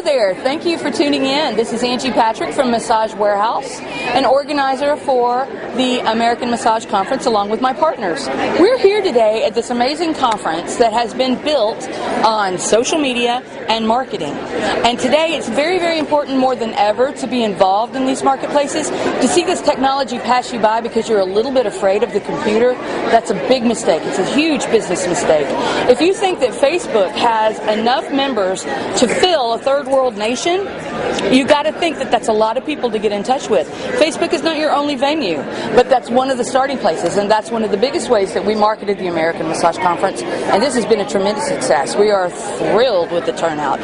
there. Thank you for tuning in. This is Angie Patrick from Massage Warehouse, an organizer for the American Massage Conference along with my partners. We're here today at this amazing conference that has been built on social media and marketing. And today it's very, very important more than ever to be involved in these marketplaces. To see this technology pass you by because you're a little bit afraid of the computer, that's a big mistake. It's a huge business mistake. If you think that Facebook has enough members to fill a third world nation, you got to think that that's a lot of people to get in touch with. Facebook is not your only venue, but that's one of the starting places, and that's one of the biggest ways that we marketed the American Massage Conference, and this has been a tremendous success. We are thrilled with the turnout.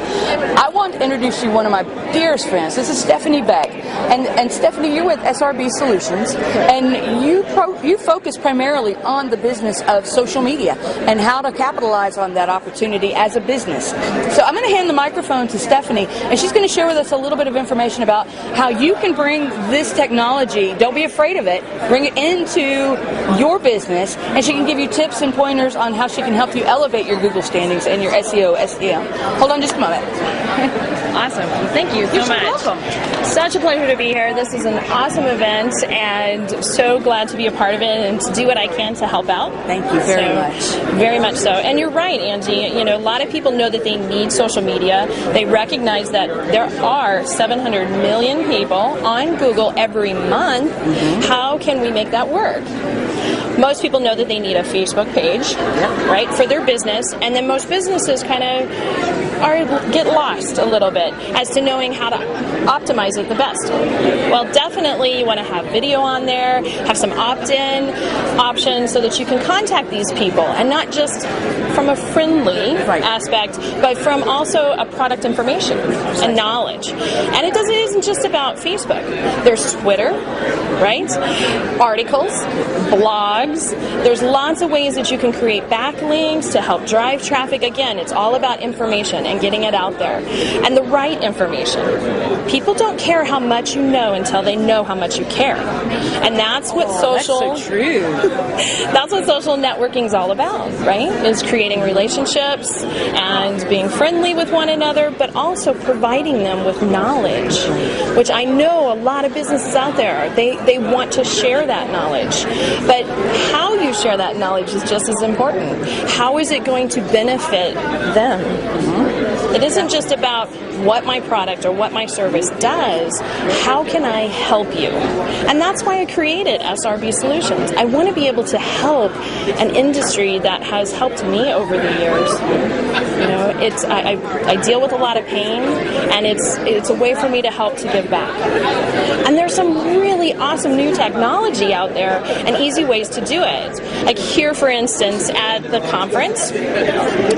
I want to introduce you to one of my dearest friends. This is Stephanie Beck, and Stephanie, you're with SRB Solutions, and you focus primarily on the business of social media and how to capitalize on that opportunity as a business. So I'm going to hand the microphone to Stephanie, and she's going to share with us a little bit of information about how you can bring this technology, don't be afraid of it, bring it into your business, and she can give you tips and pointers on how she can help you elevate your Google standings and your SEO, SEM. Hold on just a moment. Awesome. Thank you so much. Welcome. Such a pleasure to be here. This is an awesome event, and so glad to be a part of it and to do what I can to help out. Thank you very much. Very much so. And you're right, Angie. You know, a lot of people know that they need social media. They recognize that there are 700 million people on Google every month. How can we make that work? Most people know that they need a Facebook page, right, for their business, and then most businesses kind of get lost a little bit as to knowing how to optimize it the best. Well, definitely you want to have video on there, have some opt-in options so that you can contact these people, and not just from a friendly aspect, but from also a product information and knowledge. And it isn't just about Facebook. There's Twitter, right? Articles, blogs. There's lots of ways that you can create backlinks to help drive traffic. Again, it's all about information and getting it out there. And the right information. People don't care how much you know until they know how much you care. And that's what social... That's so true. That's what social networking is all about, right? Is creating relationships and being friendly with one another, but also providing them with knowledge, which I know a lot of businesses out there, they want to share that knowledge. But how you share that knowledge is just as important. How is it going to benefit them? It isn't just about what my product or what my service does. How can I help you? And that's why I created SRB Solutions. I want to be able to help an industry that has helped me over the years. You know, I deal with a lot of pain, and it's a way for me to help to give back. And there's some really awesome new technology out there and easy ways to do it. Like here, for instance, at the conference,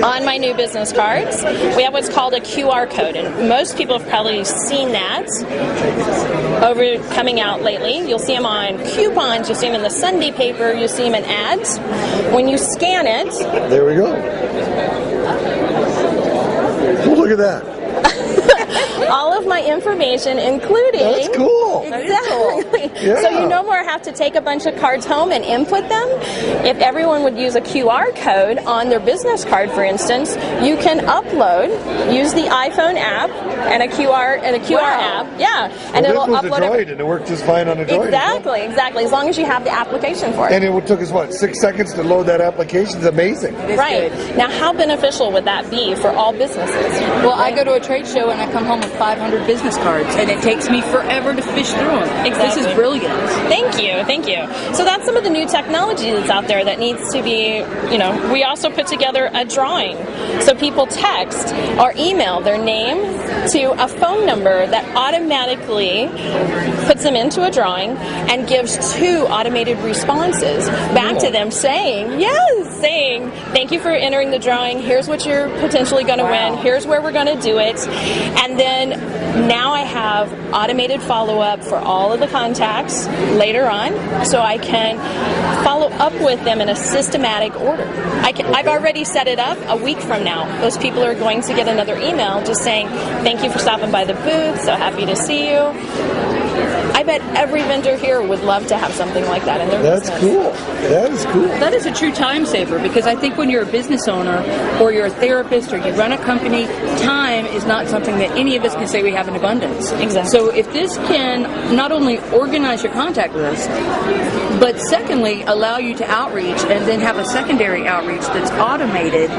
on my new business cards, we have what's called a QR code, and most people have probably seen that coming out lately. You'll see them on coupons, you'll see them in the Sunday paper, you'll see them in ads. When you scan it... There we go. Look at that. All of my information, including... That's cool. Exactly. Yeah. So you no more have to take a bunch of cards home and input them. If everyone would use a QR code on their business card, for instance, you can upload, use the iPhone app and a QR app. Yeah. And well, it'll this was upload a Droid, and it worked just fine on a Droid. Exactly. As long as you have the application for it. And it took us, what, 6 seconds to load that application? It's amazing. Right. Now, how beneficial would that be for all businesses? Well, I go to a trade show and I come home with 500 business cards, and it takes me forever to fish through them. Exactly. This is brilliant. Thank you. So that's some of the new technology that's out there that needs to be, you know, we also put together a drawing. So people text or email their name to a phone number that automatically puts them into a drawing and gives 2 automated responses back to them saying, thank you for entering the drawing, here's what you're potentially going to win, here's where we're going to do it. And then now I have automated follow-up for all of the contacts later on, so I can follow up with them in a systematic order. I've already set it up. A week from now, those people are going to get another email just saying, thank you for stopping by the booth, so happy to see you. I bet every vendor here would love to have something like that in their business. That's cool. That is cool. That is a true time saver, because I think when you're a business owner or you're a therapist or you run a company, time is not something that any of us can say we have in abundance. Exactly. So if this can not only organize your contact list, but secondly allow you to outreach and then have a secondary outreach that's automated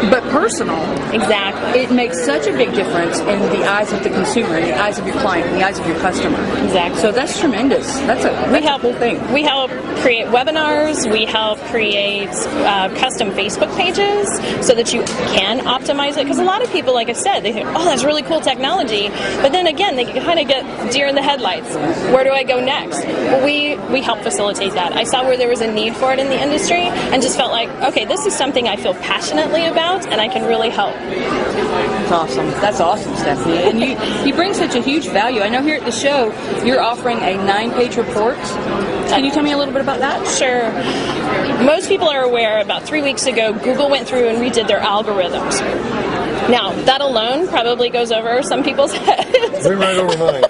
but personal. Exactly. It makes such a big difference in the eyes of the consumer, in the eyes of your client, in the eyes of your customer. Exactly. So that's tremendous. That's a cool thing. We help create webinars. We help create custom Facebook pages so that you can optimize it. Because a lot of people, like I said, they think, oh, that's really cool technology. But then again, they kind of get deer in the headlights. Where do I go next? Well, we help facilitate that. I saw where there was a need for it in the industry and just felt like, okay, this is something I feel passionately about and I can really help. That's awesome. That's awesome, Stephanie. And you bring such a huge value. I know here at the show you're offering a 9-page report. Can you tell me a little bit about that? Sure. Most people are aware about 3 weeks ago, Google went through and redid their algorithms. Now, that alone probably goes over some people's heads. Went right over mine.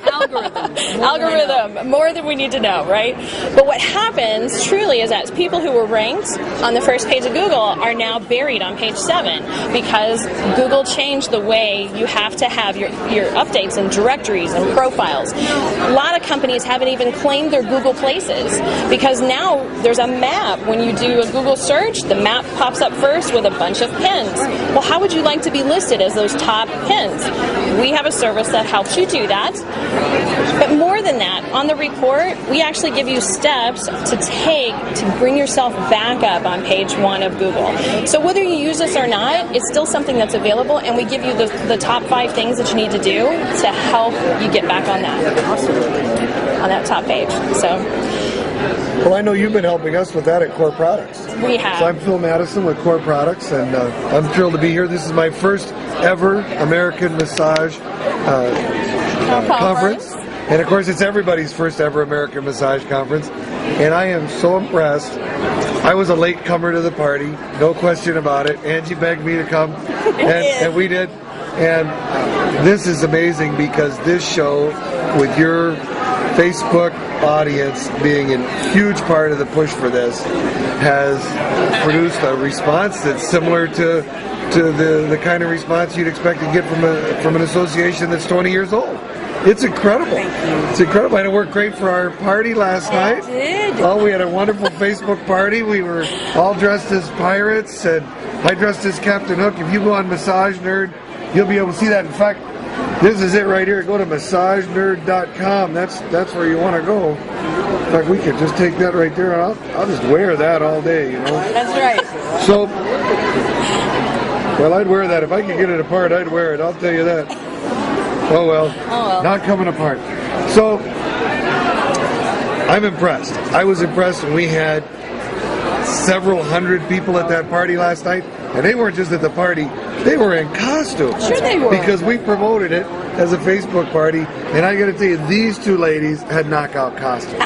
Algorithm, more than we need to know, right? But what happens truly is that people who were ranked on the first page of Google are now buried on page 7 because Google changed the way you have to have your updates and directories and profiles. A lot of companies haven't even claimed their Google places because now there's a map. When you do a Google search, the map pops up first with a bunch of pins. Well, how would you like to be listed as those top pins? We have a service that helps you do that. But more than that, on the report, we actually give you steps to take to bring yourself back up on page 1 of Google. So whether you use this or not, it's still something that's available, and we give you the top 5 things that you need to do to help you get back on that top page. So. Well, I know you've been helping us with that at Core Products. We have. So I'm Phil Madison with Core Products, and I'm thrilled to be here. This is my first ever American Massage conference. And of course, it's everybody's first ever American Massage Conference. And I am so impressed. I was a late comer to the party, no question about it. Angie begged me to come, and we did. And this is amazing because this show, with your Facebook audience being a huge part of the push for this, has produced a response that's similar to the kind of response you'd expect to get from an association that's 20 years old. It's incredible. It's incredible. And it worked great for our party last night. It did. Oh, we had a wonderful Facebook party. We were all dressed as pirates, and I dressed as Captain Hook. If you go on Massage Nerd, you'll be able to see that. In fact, this is it right here. Go to massagewarehouse.com. That's where you want to go. In fact, we could just take that right there, and I'll just wear that all day, you know. That's right. So, well, I'd wear that. If I could get it apart, I'd wear it. I'll tell you that. Oh well. Not coming apart. So, I'm impressed. I was impressed when we had several hundred people at that party last night, and they weren't just at the party, they were in costume. Sure they were. Because we promoted it as a Facebook party, and I gotta tell you, these two ladies had knockout costumes.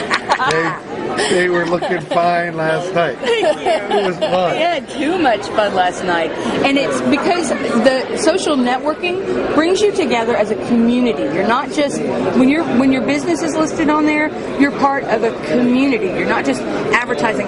They were looking fine last night. It was fun. We had too much fun last night. And it's because the social networking brings you together as a community. You're not just, when your business is listed on there, you're part of a community. You're not just advertising.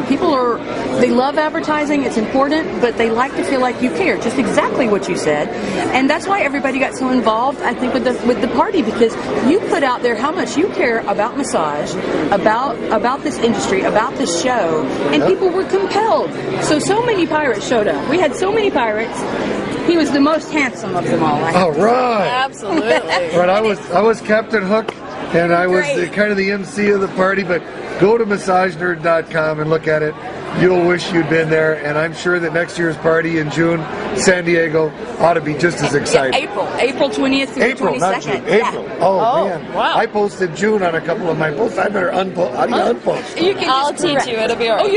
People they love advertising, it's important, but they like to feel like you care, just exactly what you said. And that's why everybody got so involved, I think, with the party, because you put out there how much you care about massage, about this industry, about this show, and people were compelled. So many pirates showed up. We had so many pirates. He was the most handsome of them all. All right. Absolutely. Right, I was Captain Hook, and I was kind of the MC of the party, but go to massagenerd.com and look at it. You'll wish you'd been there, and I'm sure that next year's party in June, San Diego, ought to be just as exciting. April 20th through April, 22nd. not June. April. Oh, man. Wow. I posted June on a couple of my posts. I better unpost. How do you unpost? I'll teach you. It'll be all right.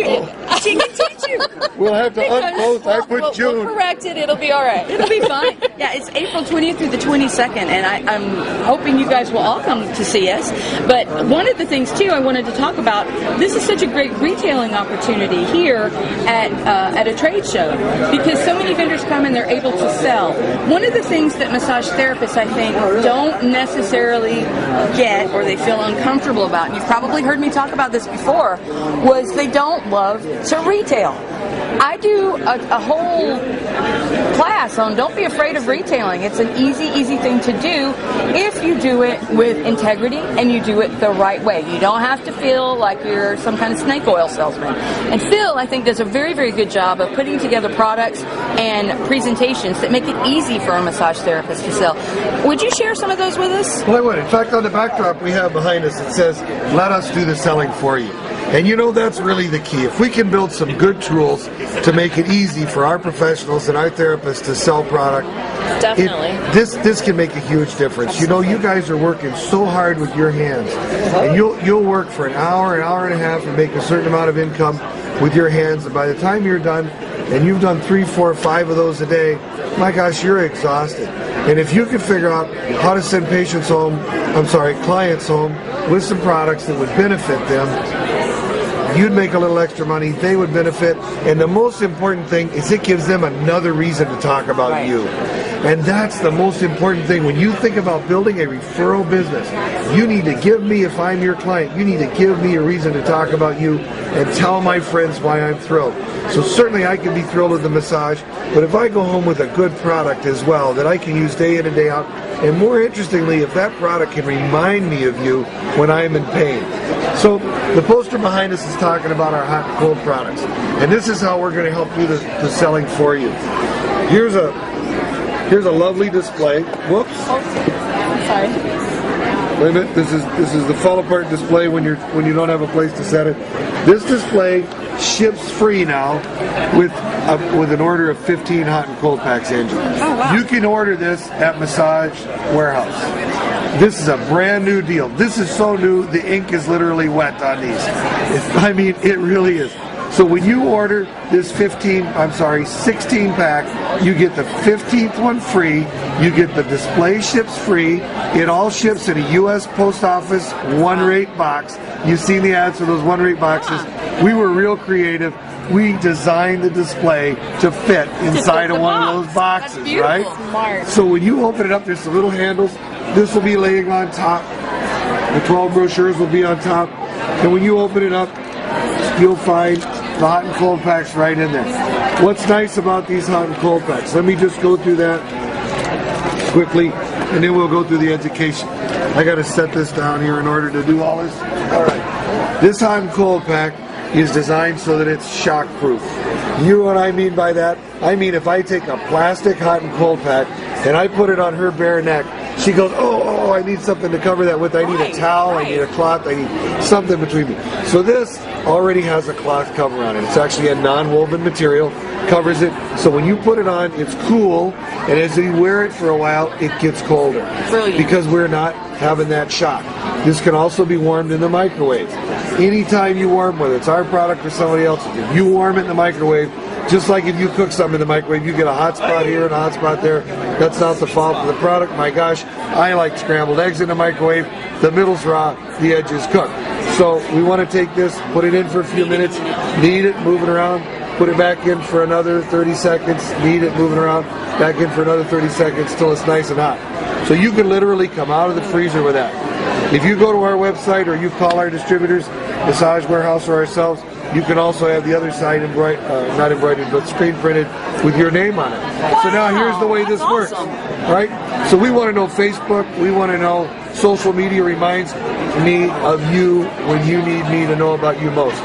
She can teach you. We'll have to unpost. I put June. We'll correct it. It'll be all right. It'll be fine. Yeah, it's April 20th through the 22nd, and I'm hoping you guys will all come to see us. But one of the things, too, I wanted to talk about, this is such a great retailing opportunity here at a trade show, because so many vendors come and they're able to sell. One of the things that massage therapists, I think, don't necessarily get, or they feel uncomfortable about, and you've probably heard me talk about this before, was they don't love to retail. I do a whole class on don't be afraid of retailing. It's an easy thing to do if you do it with integrity and you do it the right way. You don't have to feel like you're some kind of snake oil salesman. And Phil, I think, does a very good job of putting together products and presentations that make it easy for a massage therapist to sell. Would you share some of those with us? Well, I would. In fact, on the backdrop we have behind us, it says, let us do the selling for you. And you know, that's really the key. If we can build some good tools to make it easy for our professionals and our therapists to sell product, Definitely. This can make a huge difference. You know, you guys are working so hard with your hands, and you'll work for an hour and a half and make a certain amount of income with your hands, and by the time you're done, and you've done 3, 4, 5 of those a day, my gosh, you're exhausted. And if you can figure out how to send clients home with some products that would benefit them, you'd make a little extra money, they would benefit, and the most important thing is it gives them another reason to talk about you. And that's the most important thing. When you think about building a referral business, you need to give me, if I'm your client, you need to give me a reason to talk about you and tell my friends why I'm thrilled. So certainly I can be thrilled with the massage, but if I go home with a good product as well that I can use day in and day out, and more interestingly, if that product can remind me of you when I'm in pain. So the poster behind us is talking about our hot and cold products, and this is how we're going to help do the selling for you. Here's a lovely display. Whoops. Sorry. Wait a minute. This is the fall apart display when you don't have a place to set it. This display ships free now with an order of 15 hot and cold packs, Angie. Oh, wow. You can order this at Massage Warehouse. This is a brand new deal. This is so new, the ink is literally wet on these. It really is. So when you order this 16 pack, you get the 15th one free, you get the display ships free, it all ships in a U.S. Post Office one-rate box. You've seen the ads for those one-rate boxes. We were real creative. We designed the display to fit inside of one of those boxes, right? Smart. So when you open it up, there's some little handles. This will be laying on top. The 12 brochures will be on top. And when you open it up, you'll find the hot and cold packs right in there. What's nice about these hot and cold packs? Let me just go through that quickly, and then we'll go through the education. I got to set this down here in order to do all this. All right. This hot and cold pack is designed so that it's shock proof. You know what I mean by that? I mean, if I take a plastic hot and cold pack and I put it on her bare neck, she goes, oh, I need something to cover that with. I need a towel, I need a cloth, I need something between me. So this already has a cloth cover on it. It's actually a non-woven material, covers it. So when you put it on, it's cool, and as you wear it for a while, it gets colder. Brilliant. Because we're not having that shock. This can also be warmed in the microwave. Anytime you warm, whether it's our product or somebody else's, if you warm it in the microwave, just like if you cook something in the microwave, you get a hot spot here and a hot spot there. That's not the fault of the product. My gosh, I like scrambled eggs in the microwave. The middle's raw, the edge is cooked. So we want to take this, put it in for a few minutes, knead it, move it around, put it back in for another 30 seconds, knead it, move it around, back in for another 30 seconds till it's nice and hot. So you can literally come out of the freezer with that. If you go to our website or you call our distributors, Massage Warehouse or ourselves, you can also have the other side not embroidered, but screen printed with your name on it. Wow, so now here's the way this works, right? So we want to know Facebook, we want to know social media reminds me of you when you need me to know about you most.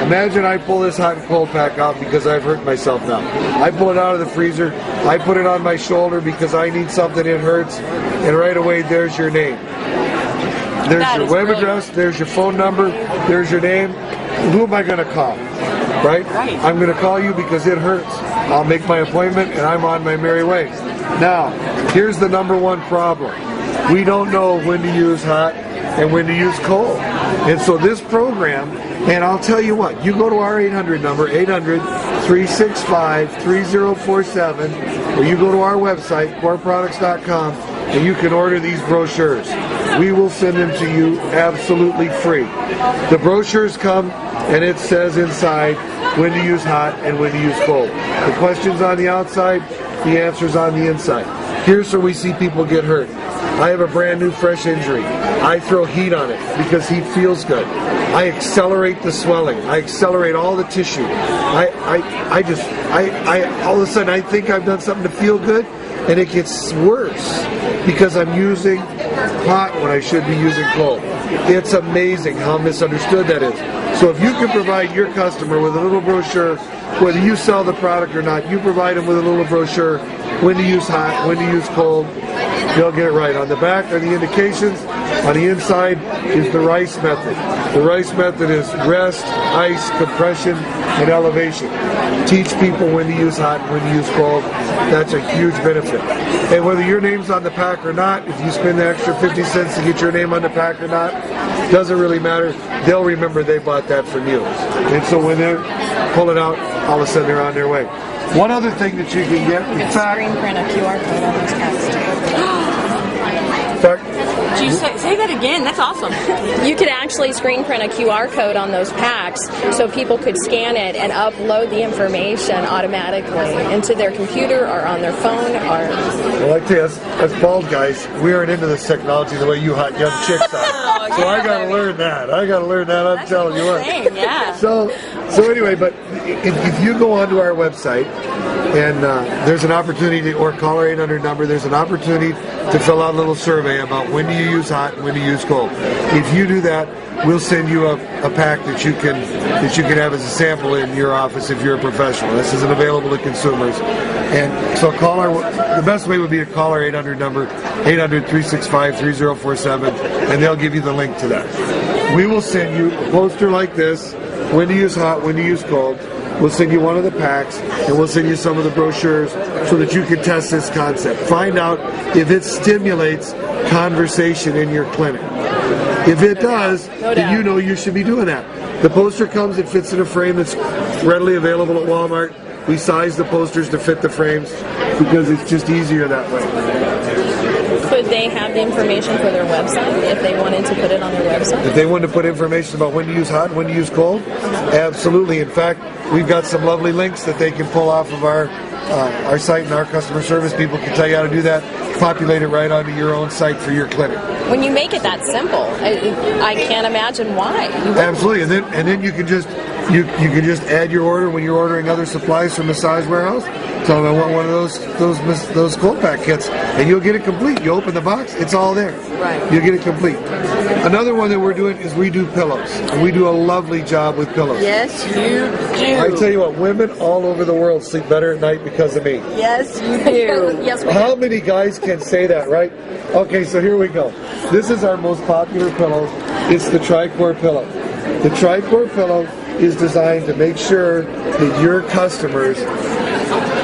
Imagine I pull this hot and cold pack out because I've hurt myself now. I pull it out of the freezer, I put it on my shoulder because I need something, it hurts, and right away there's your name. There's your web address, there's your phone number, there's your name. Who am I going to call? Right? I'm going to call you because it hurts. I'll make my appointment and I'm on my merry way. Now, here's the number one problem. We don't know when to use hot and when to use cold. And so this program, and I'll tell you what, you go to our 800 number, 800-365-3047, or you go to our website, coreproducts.com, and you can order these brochures. We will send them to you absolutely free. The brochures come and it says inside when to use hot and when to use cold. The questions on the outside, the answers on the inside. Here's where we see people get hurt. I have a brand new fresh injury. I throw heat on it because heat feels good. I accelerate the swelling. I accelerate all the tissue. I all of a sudden I think I've done something to feel good, and it gets worse because I'm using hot when I should be using cold. It's amazing how misunderstood that is. So if you can provide your customer with a little brochure, whether you sell the product or not, you provide them with a little brochure, when to use hot, when to use cold, they'll get it right. On the back are the indications. On the inside is the RICE method. The RICE method is rest, ice, compression, and elevation. Teach people when to use hot and when to use cold. That's a huge benefit. And whether your name's on the pack or not, if you spend the extra 50 cents to get your name on the pack or not, doesn't really matter. They'll remember they bought that from you. And so when they pull it out, all of a sudden they're on their way. One other thing that you can get, in fact, screen print a QR code on those packs too. Did you say that again? That's awesome. You could actually screen print a QR code on those packs so people could scan it and upload the information automatically into their computer or on their phone. Well, I tell you, as bald guys, we aren't into this technology the way you hot young chicks are. So I got to learn that. I'm telling you what. Yeah. So anyway, but if you go onto our website, and there's an opportunity, or call our 800 number, there's an opportunity to fill out a little survey about when do you use hot and when do you use cold. If you do that, we'll send you a pack that you can have as a sample in your office if you're a professional. This isn't available to consumers. And so the best way would be to call our 800 number, 800-365-3047, and they'll give you the link to that. We will send you a poster like this, when to use hot, when to use cold. We'll send you one of the packs, and we'll send you some of the brochures so that you can test this concept. Find out if it stimulates conversation in your clinic. If it does, then you know you should be doing that. The poster comes, it fits in a frame that's readily available at Walmart. We size the posters to fit the frames because it's just easier that way. Could they have the information for their website if they wanted to put it on their website? If they wanted to put information about when to use hot and when to use cold, absolutely. In fact, we've got some lovely links that they can pull off of our site, and our customer service people can tell you how to do that. Populate it right onto your own site for your clinic. When you make it that simple, I can't imagine why. Absolutely, and then you can just add your order when you're ordering other supplies from Massage Warehouse. Tell them I want one of those cold pack kits, and you'll get it complete. You open the box, it's all there. Right. You'll get it complete. Another one that we're doing is we do pillows, and we do a lovely job with pillows. Yes, you do. I tell you what, women all over the world sleep better at night because of me. Yes, you do. Yes, we How many guys can say that, right? Okay, so here we go. This is our most popular pillow. It's the Tri-Core pillow. The Tri-Core pillow is designed to make sure that your customers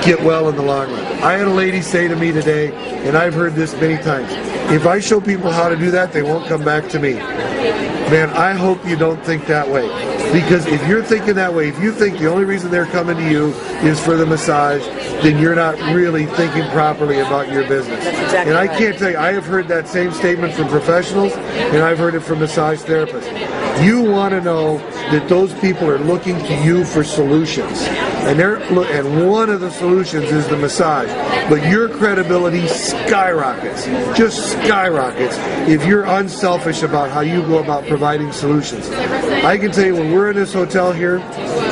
get well in the long run. I had a lady say to me today, and I've heard this many times, if I show people how to do that, they won't come back to me. Man, I hope you don't think that way. Because if you're thinking that way, if you think the only reason they're coming to you is for the massage, then you're not really thinking properly about your business. That's exactly and I right. can't tell you, I have heard that same statement from professionals, and I've heard it from massage therapists. You want to know that those people are looking to you for solutions. And one of the solutions is the massage. But your credibility skyrockets, just skyrockets, if you're unselfish about how you go about providing solutions. I can tell you, when we're in this hotel here,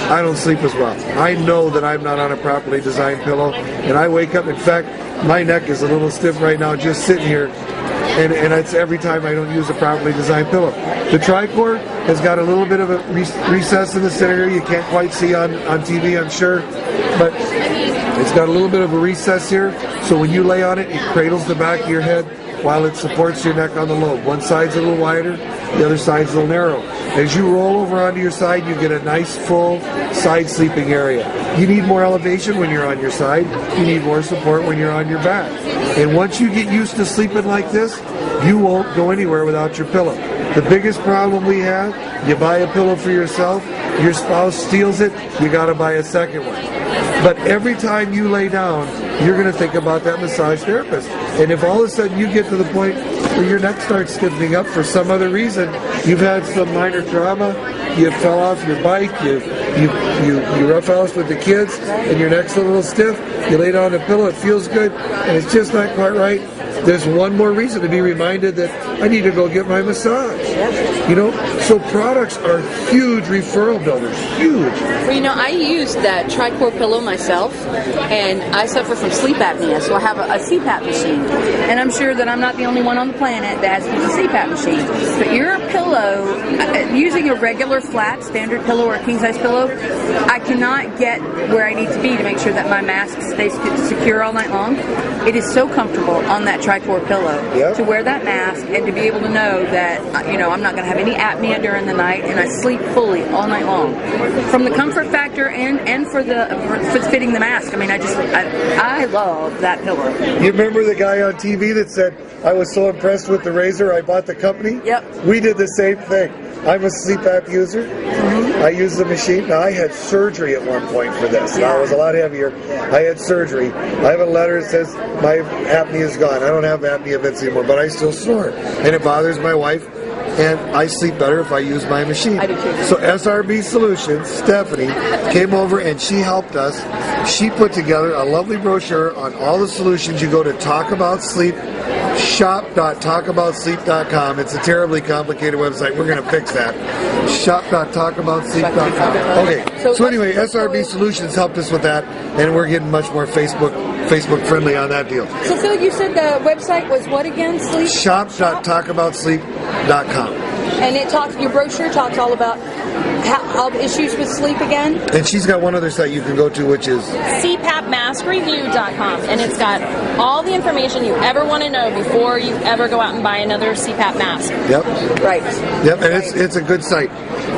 I don't sleep as well. I know that I'm not on a properly designed pillow, and I wake up, in fact, my neck is a little stiff right now just sitting here, and it's every time I don't use a properly designed pillow. The Tri-Core has got a little bit of a recess in the center here. You can't quite see on TV, I'm sure, but it's got a little bit of a recess here, so when you lay on it, it cradles the back of your head while it supports your neck on the lobe. One side's a little wider, the other side's a little narrow. As you roll over onto your side, you get a nice full side sleeping area. You need more elevation when you're on your side. You need more support when you're on your back. And once you get used to sleeping like this, you won't go anywhere without your pillow. The biggest problem we have, you buy a pillow for yourself, your spouse steals it, you got to buy a second one. But every time you lay down, you're going to think about that massage therapist. And if all of a sudden you get to the point where your neck starts stiffening up for some other reason, you've had some minor trauma, you fell off your bike, you roughhouse with the kids, and your neck's a little stiff, you lay down on a pillow, it feels good, and it's just not quite right, there's one more reason to be reminded that I need to go get my massage. You know, so products are huge referral builders, huge. Well, you know, I use that Tricor pillow myself, and I suffer from sleep apnea, so I have a CPAP machine. And I'm sure that I'm not the only one on the planet that has to use a CPAP machine. But your pillow, using a regular flat standard pillow or a king-size pillow, I cannot get where I need to be to make sure that my mask stays secure all night long. It is so comfortable on that Tricor pillow to wear that mask and to be able to know that, you know, I'm not going to have any apnea during the night, and I sleep fully all night long. From the comfort factor and for fitting the mask, I mean, I love that pillow. You remember the guy on TV that said, I was so impressed with the razor, I bought the company? Yep. We did the same thing. I'm a sleep app user. I use the machine. Now, I had surgery at one point for this. Now, it was a lot heavier. I had surgery. I have a letter that says my apnea is gone. I don't have apnea events anymore, but I still snore. And it bothers my wife. And I sleep better if I use my machine. I do too. So SRB Solutions, Stephanie, came over and she helped us. She put together a lovely brochure on all the solutions. You go to Talk About Sleep, shop.talkaboutsleep.com. It's a terribly complicated website. We're going to fix that. Shop.talkaboutsleep.com. Okay. So anyway, SRB Solutions helped us with that, and we're getting much more Facebook friendly on that deal. So Phil, you said the website was what again? Sleep? Shop.talkaboutsleep.com. And your brochure talks all about how issues with sleep again? And she's got one other site you can go to, which is CPAPmaskreview.com, and it's got all the information you ever want to know before you ever go out and buy another CPAP mask. Yep. Right. Yep, and it's a good site.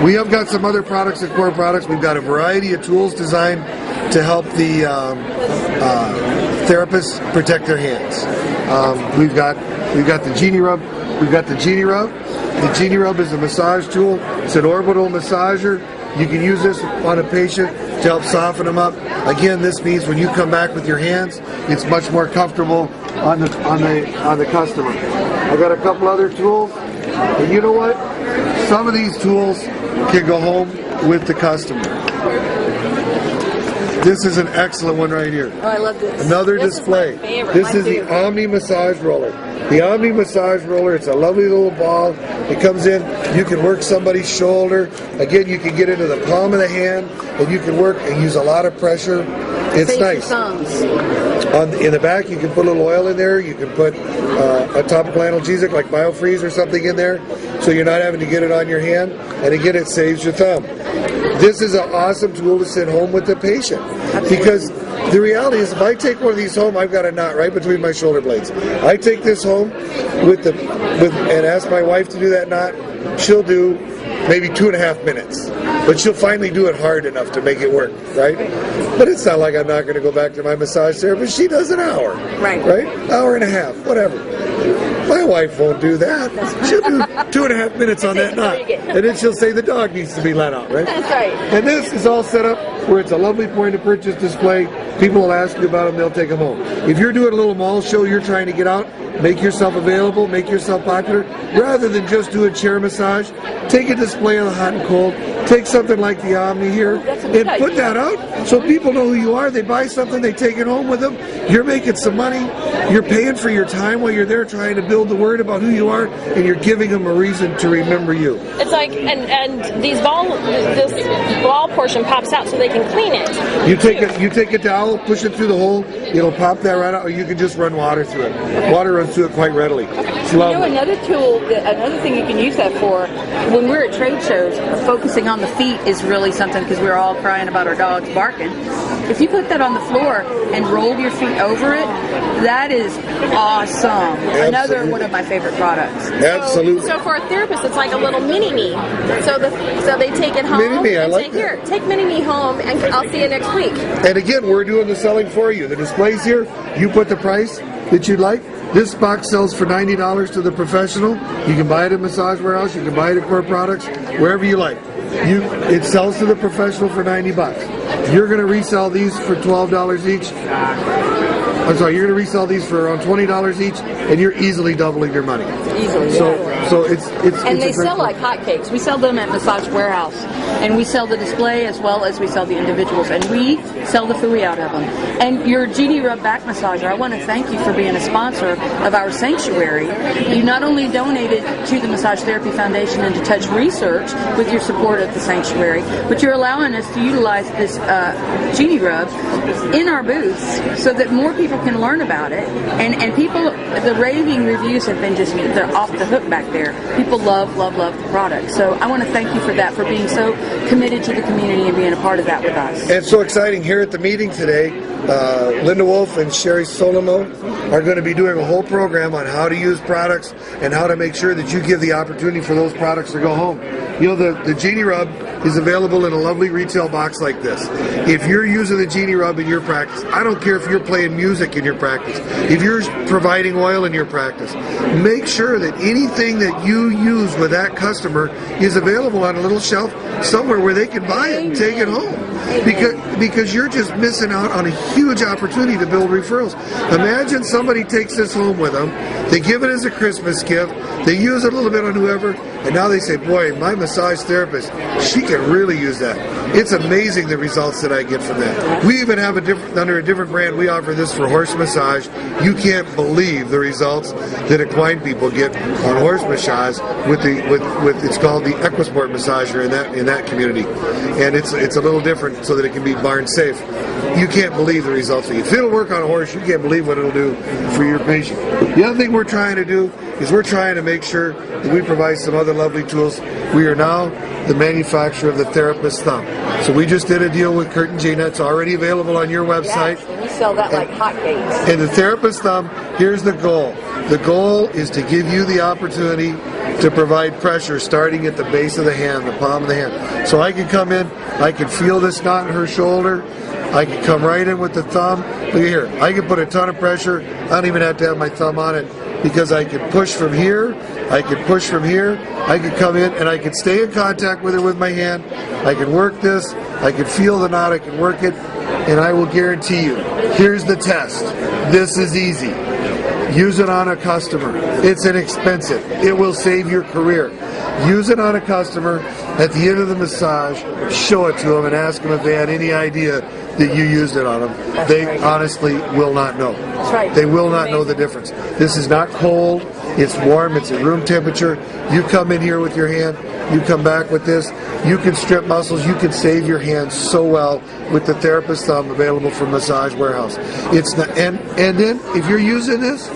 We have got some other products at Core Products. We've got a variety of tools designed to help the therapists protect their hands. We've got the Genie Rub. We've got the Genie Rub. The Genie Rub is a massage tool. It's an orbital massager. You can use this on a patient to help soften them up. Again, this means when you come back with your hands, it's much more comfortable on the customer. I've got a couple other tools, and you know what? Some of these tools can go home with the customer. This is an excellent one right here. Oh, I love this. Another display. This is the Omni Massage Roller. The Omni Massage Roller, it's a lovely little ball. It comes in, you can work somebody's shoulder. Again, you can get into the palm of the hand, and you can work and use a lot of pressure. It's nice. In the back, you can put a little oil in there. You can put a topical analgesic like BioFreeze or something in there, so you're not having to get it on your hand. And again, it saves your thumb. This is an awesome tool to send home with the patient, because the reality is, if I take one of these home, I've got a knot right between my shoulder blades. I take this home and ask my wife to do that knot. She'll do maybe 2.5 minutes, but she'll finally do it hard enough to make it work, right? But it's not like I'm not going to go back to my massage therapist. She does an hour, right? Hour and a half, whatever. My wife won't do that. She'll do 2.5 minutes on that knot, and then she'll say the dog needs to be let out, right? That's right. And this is all set up where it's a lovely point-of-purchase display. People will ask you about them, they'll take them home. If you're doing a little mall show, you're trying to get out, make yourself available, make yourself popular, rather than just do a chair massage, take a display of the hot and cold, take something like the Omni here, and put that out so people know who you are. They buy something, they take it home with them. You're making some money. You're paying for your time while you're there trying to build the word about who you are, and you're giving them a reason to remember you. It's like, and this ball portion pops out so they can clean it. You take a towel, push it through the hole, it'll pop that right out, or you can just run water through it. Water runs through it quite readily. It's lovely. You know, another thing you can use that for, when we're at trade shows, focusing on the feet is really something, because we're all crying about our dogs barking. If you put that on the floor and roll your feet over it, that is awesome. Absolutely. Another one of my favorite products. Absolutely. So for a therapist, it's like a little mini-me. So they take it home. Mini-me, I like that. Here, take mini-me home, and I'll see you next week. And again, we're doing the selling for you. The display's here. You put the price that you'd like. This box sells for $90 to the professional. You can buy it at Massage Warehouse. You can buy it at Core Products, wherever you like. It sells to the professional for $90. You're going to resell these for $12 each. I'm sorry, you're going to resell these for around $20 each, and you're easily doubling your money. Easily, So it's and they sell like hotcakes. We sell them at Massage Warehouse, and we sell the display as well as we sell the individuals, and we sell the fooey out of them. And your Genie Rub Back Massager, I want to thank you for being a sponsor of our sanctuary. You not only donated to the Massage Therapy Foundation and to Touch Research with your support of the sanctuary, but you're allowing us to utilize this Genie Rub in our booths so that more people can learn about it. And people, the raving reviews have been just, they're off the hook back there. People love the product. So I want to thank you for that, for being so committed to the community and being a part of that with us. And it's so exciting here at the meeting today. Linda Wolf and Sherry Solimo are going to be doing a whole program on how to use products and how to make sure that you give the opportunity for those products to go home. You know, the Genie Rub is available in a lovely retail box like this. If you're using the Genie Rub in your practice, I don't care if you're playing music in your practice, if you're providing oil in your practice, make sure that anything that you use with that customer is available on a little shelf somewhere where they can buy it and take it home. Because you're just missing out on a huge opportunity to build referrals. Imagine somebody takes this home with them, they give it as a Christmas gift, they use it a little bit on whoever, and now they say, boy, my massage therapist, she can really use that. It's amazing the results that I get from that. We even have under a different brand, we offer this for horse massage. You can't believe the results that equine people get on horse massage with it's called the Equisport massager in that community. And it's a little different so that it can be barn safe. You can't believe the results. If it'll work on a horse, you can't believe what it'll do for your patient. The other thing we're trying to do is we're trying to make sure that we provide some other lovely tools. We are now the manufacturer of the Therapist Thumb. So we just did a deal with Kurt and Gina. It's already available on your website. Yes, we sell that like hotcakes. And the Therapist Thumb, here's the goal. The goal is to give you the opportunity to provide pressure starting at the base of the hand, the palm of the hand. So I can come in, I can feel this knot in her shoulder, I can come right in with the thumb. Look at here, I can put a ton of pressure. I don't even have to have my thumb on it because I can push from here, I can push from here, I can come in and I can stay in contact with it with my hand. I can work this, I can feel the knot, I can work it, and I will guarantee you, here's the test. This is easy. Use it on a customer. It's inexpensive. It will save your career. Use it on a customer. At the end of the massage, show it to them and ask them if they had any idea that you used it on them. They honestly will not know. That's right. They will not know the difference. This is not cold. It's warm. It's at room temperature. You come in here with your hand. You come back with this. You can strip muscles. You can save your hands so well with the Therapist Thumb available from Massage Warehouse. It's not, and then if you're using this,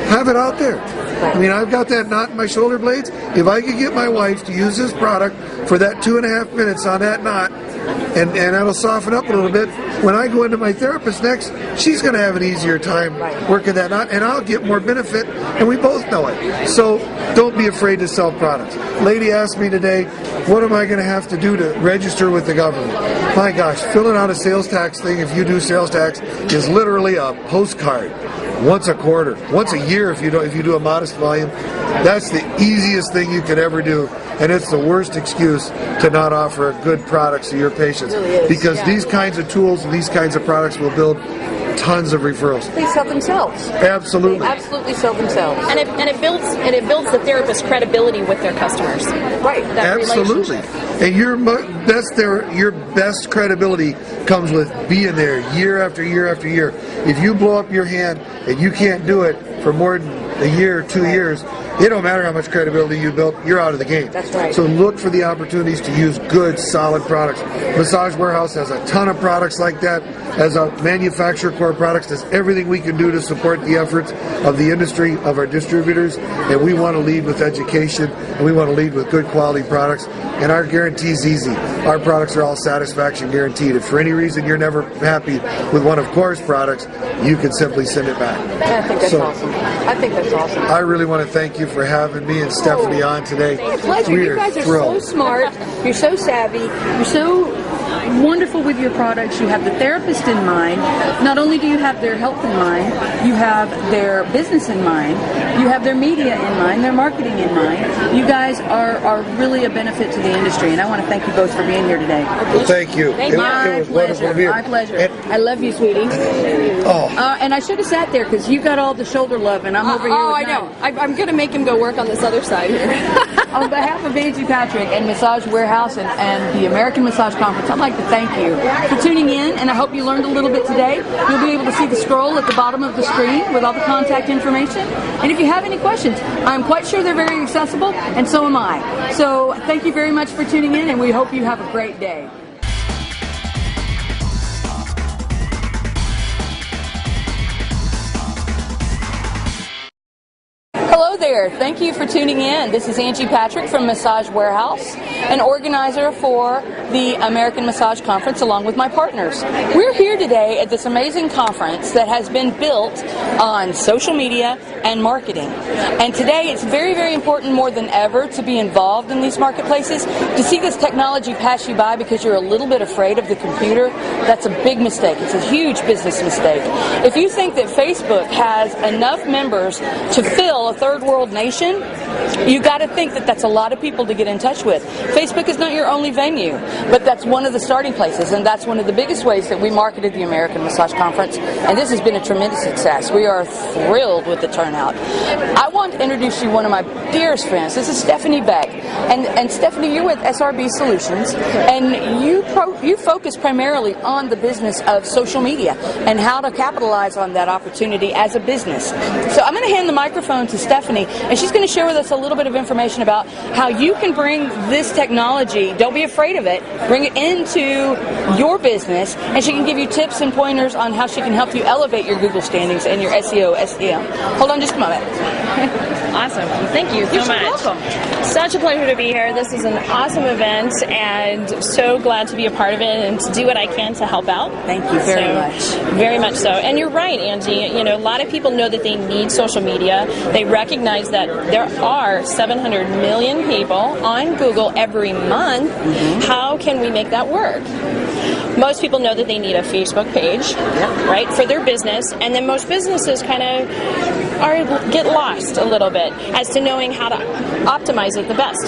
have it out there. I mean, I've got that knot in my shoulder blades. If I could get my wife to use this product for that 2.5 minutes on that knot, and that'll soften up a little bit, when I go into my therapist next, she's going to have an easier time working that knot, and I'll get more benefit, and we both know it. So don't be afraid to sell products. Lady asked me today, what am I going to have to do to register with the government? My gosh, filling out a sales tax thing, if you do sales tax, is literally a postcard. Once a quarter, once a year if you do a modest volume. That's the easiest thing you could ever do, and it's the worst excuse to not offer good products to your patients. It really is, because these kinds of tools and these kinds of products will build tons of referrals. They sell themselves. Absolutely. They absolutely sell themselves. And it builds the therapist's credibility with their customers. Right. That Absolutely. relationship. And your best credibility comes with being there year after year after year. If you blow up your hand and you can't do it for more than a year or 2 years, it don't matter how much credibility you built, you're out of the game. That's right. So look for the opportunities to use good, solid products. Massage Warehouse has a ton of products like that. As a manufacturer, Core Products does everything we can do to support the efforts of the industry, of our distributors, and we want to lead with education, and we want to lead with good quality products, and our guarantee is easy. Our products are all satisfaction guaranteed. If for any reason you're never happy with one of Core's products, you can simply send it back. I think that's awesome. I think that's awesome. I really want to thank you for having me and Stephanie on today. My pleasure. You guys are so smart. You're so savvy. You're so wonderful with your products. You have the therapist in mind. Not only do you have their health in mind, you have their business in mind, you have their media in mind, their marketing in mind. You guys are really a benefit to the industry, and I want to thank you both for being here today. Well, thank you. Thank you. It was wonderful to be here. My pleasure. And, I love you, sweetie. oh. And I should have sat there because you got all the shoulder love, and I'm over here. Oh, with I know. none. I'm going to make him go work on this other side here. On behalf of Angie Patrick and Massage Warehouse and the American Massage Conference, I'd like to thank you for tuning in, and I hope you learned a little bit today. You'll be able to see the scroll at the bottom of the screen with all the contact information. And if you have any questions, I'm quite sure they're very accessible, and so am I. So thank you very much for tuning in, and we hope you have a great day. Hello there. Thank you for tuning in. This is Angie Patrick from Massage Warehouse, an organizer for the American Massage Conference along with my partners. We're here today at this amazing conference that has been built on social media and marketing. And today it's very, very important more than ever to be involved in these marketplaces. To see this technology pass you by because you're a little bit afraid of the computer, that's a big mistake. It's a huge business mistake. If you think that Facebook has enough members to fill a third world nation, you got to think that that's a lot of people to get in touch with. Facebook is not your only venue, but that's one of the starting places, and that's one of the biggest ways that we marketed the American Massage Conference, and this has been a tremendous success. We are thrilled with the turnout. I want to introduce you one of my dearest friends. This is Stephanie Beck, and Stephanie, you're with SRBsolutions, and you focus primarily on the business of social media and how to capitalize on that opportunity as a business. So I'm going to hand the microphone to Stephanie, and she's going to share with us a little bit of information about how you can bring this technology, don't be afraid of it, bring it into your business, and she can give you tips and pointers on how she can help you elevate your Google standings and your SEO, SEM. Hold on just a moment. Awesome. Thank you so much. Welcome. Such a pleasure to be here. This is an awesome event, and so glad to be a part of it and to do what I can to help out. Thank you very much. Very much so. And you're right, Angie. You know, a lot of people know that they need social media. They recognize that there are 700 million people on Google every month. How can we make that work? Most people know that they need a Facebook page, right, for their business, and then most businesses kind of get lost a little bit as to knowing how to optimize it the best.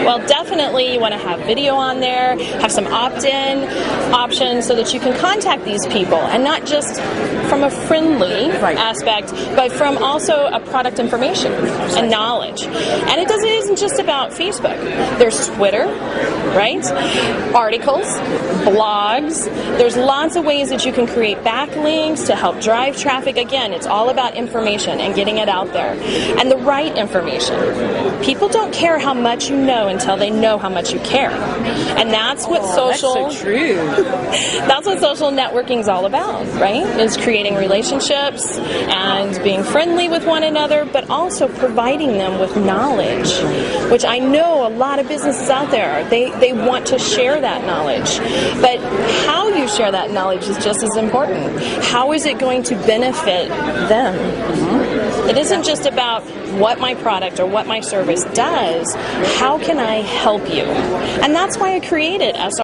Well, definitely you want to have video on there, have some opt-in options so that you can contact these people, and not just from a friendly aspect, but from also a product information and knowledge. And it isn't just about Facebook. There's Twitter, right? Articles, blogs. There's lots of ways that you can create backlinks to help drive traffic. Again, it's all about information and getting it out there. And the right information. People don't care how much you know until they know how much you care. And that's what social... That's so true. That's what social networking is all about, right? Is creating relationships and being friendly with one another, but also providing them with knowledge, which I know a lot of businesses out there, they want to share that knowledge. But how you share that knowledge is just as important. How is it going to benefit them? It isn't just about what my product or what my service does. How can I help you? And that's why I created